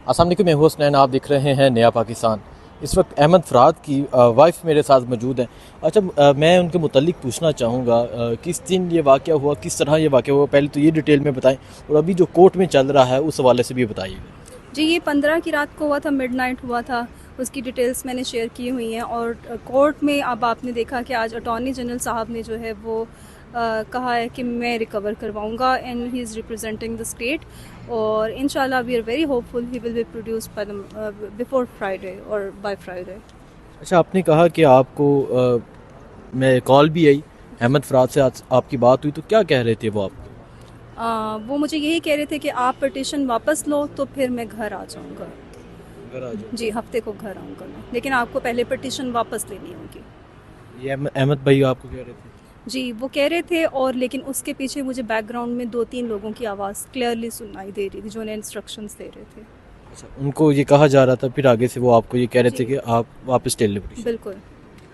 अस्सलाम वालेकुम, मैं हूं हसनैन। आप देख रहे हैं नया पाकिस्तान। इस वक्त अहमद फ़राद की वाइफ मेरे साथ मौजूद हैं। अच्छा, मैं उनके मुतल्लिक पूछना चाहूँगा किस दिन ये वाक़या हुआ, किस तरह ये वाक़या हुआ, पहले तो ये डिटेल में बताएं और अभी जो कोर्ट में चल रहा है उस हवाले से भी बताइएगा। जी, ये 15 की रात को हुआ था, मिडनाइट हुआ था। उसकी डिटेल्स मैंने शेयर की हुई हैं और कोर्ट में अब आपने देखा कि आज अटॉर्नी जनरल साहब ने जो है वो कहा है कि मैं रिकवर करवाऊंगा and he is representing the state और इंशाल्लाह we are very hopeful he will be produce by the before Friday और बाय फ्राइडे। अच्छा, आपने कहा कि आपको मैं कॉल भी आई, अहमद फ़राद से आज आपकी बात हुई, तो क्या कह रहे थे वो आपको? वो मुझे यही कह रहे थे कि आप पिटिशन वापस लो तो फिर मैं घर आ जाऊंगा। घर आ जाओ। जी, हफ्ते को घर आऊंगा मैं, लेकिन आपको पहले पिटिशन वापस लेनी होगी। ये अहमद भाई आपको कह रहे थे? जी, वो कह रहे थे और लेकिन उसके पीछे मुझे बैकग्राउंड में 2-3 लोगों की आवाज़ क्लियरली सुनाई दे रही थी जो उन्हें इंस्ट्रक्शंस दे रहे थे। अच्छा, उनको ये कहा जा रहा था, फिर आगे से वो आपको ये कह रहे थे जी, कि आप वापस टेल लें पिटीशन। बिल्कुल।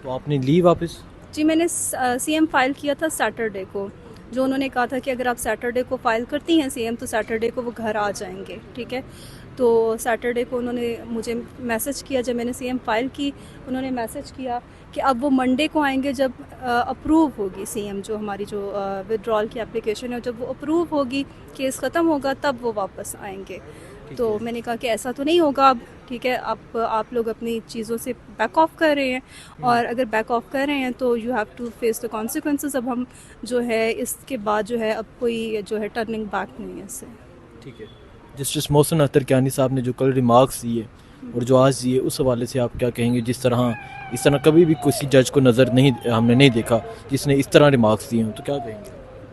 तो आपने ली वापस? जी, मैंने सीएम फाइल किया था सैटरडे को। जो उन्होंने कहा था कि अगर आप सैटरडे को फाइल करती हैं सीएम तो सैटरडे को वो घर आ जाएंगे, ठीक है। तो सैटरडे को उन्होंने मुझे मैसेज किया, जब मैंने सीएम फाइल की उन्होंने मैसेज किया कि अब वो मंडे को आएंगे जब अप्रूव होगी सीएम जो हमारी जो विड्रॉल की एप्लीकेशन है, जब वो अप्रूव होगी, केस ख़त्म होगा, तब वो वापस आएंगे। ठीक तो है। मैंने कहा कि ऐसा तो नहीं होगा अब, ठीक है। आप लोग अपनी चीज़ों से बैक ऑफ कर रहे हैं और अगर बैक ऑफ कर रहे हैं तो you have to face the consequences. अब हम जो है इसके बाद जो है अब कोई जो है टर्निंग बैक नहीं है इससे। ठीक है। जस्टिस मोहसिन अख्तर कियानी साहब ने जो कल रिमार्क्स दिए और जो आज दिए, उस हवाले से आप क्या कहेंगे? जिस तरह इस तरह कभी भी किसी जज को नज़र नहीं, हमने नहीं देखा जिसने इस तरह रिमार्क्स दिए हों, तो क्या कहेंगे?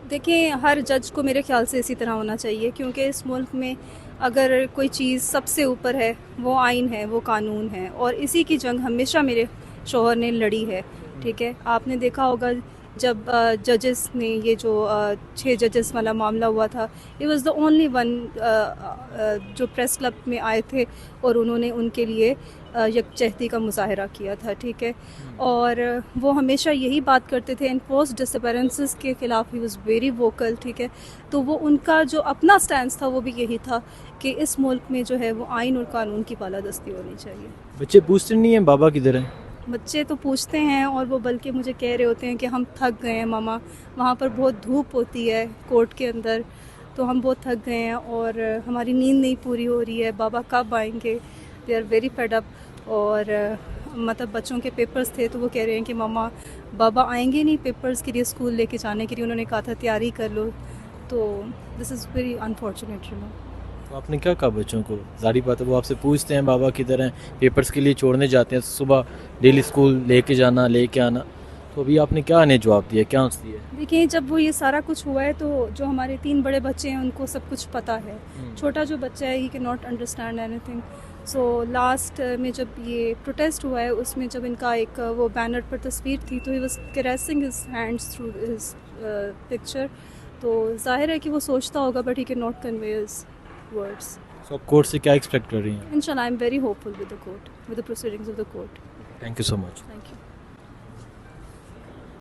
देखिए, हर जज को मेरे ख्याल से इसी तरह होना चाहिए, क्योंकि इस मुल्क में अगर कोई चीज़ सबसे ऊपर है वो आइन है, वो कानून है और इसी की जंग हमेशा मेरे शौहर ने लड़ी है, ठीक है। आपने देखा होगा जब जजेस ने ये जो 6 जजेस वाला मामला हुआ था, it was the only one जो प्रेस क्लब में आए थे और उन्होंने उनके लिए यकजहती का मुजाहरा किया था, ठीक है। और वो हमेशा यही बात करते थे, इनफोर्स डिसअपेरेंसेस के ख़िलाफ़ ही वाज वेरी वोकल, ठीक है। तो वो उनका जो अपना स्टैंड था वो भी यही था कि इस मुल्क में जो है वो आइन और कानून की बालादस्ती होनी चाहिए। बच्चे पूछते नहीं हैं बाबा किधर हैं? बच्चे तो पूछते हैं और वो बल्कि मुझे कह रहे होते हैं कि हम थक गए हैं मामा, वहाँ पर बहुत धूप होती है कोर्ट के अंदर, तो हम बहुत थक गए हैं और हमारी नींद नहीं पूरी हो रही है, बाबा कब आएंगे। They are very fed up. और मतलब बच्चों के पेपर्स थे तो वो कह रहे हैं कि मामा बाबा आएंगे नहीं पेपर्स के लिए, स्कूल लेके जाने के लिए, उन्होंने कहा था तैयारी कर लो। तो this is very unfortunate, you know. तो आपने क्या कहा बच्चों को? ज़ाहिर बात है वो आपसे पूछते हैं बाबा किधर हैं, पेपर्स के लिए छोड़ने जाते हैं सुबह, डेली स्कूल लेके जाना लेके आना। तो अभी आपने क्या इन्हें जवाब दिया, क्या आंसर दिया? देखिए, जब वो ये सारा कुछ हुआ है तो जो हमारे 3 बड़े बच्चे हैं उनको सब कुछ पता है। छोटा जो बच्चा है ही can not understand anything. So last में जब ये प्रोटेस्ट हुआ है उसमें जब इनका एक वो बैनर पर तस्वीर थी तो he was caressing his hands through his picture. तो जाहिर है कि वो सोचता होगा but he can not convey his words. So आप कोर्ट से क्या एक्सपेक्ट कर रही हैं? इंशाल्लाह I am very hopeful with the court, with the proceedings of the court. Thank you so much. Thank you.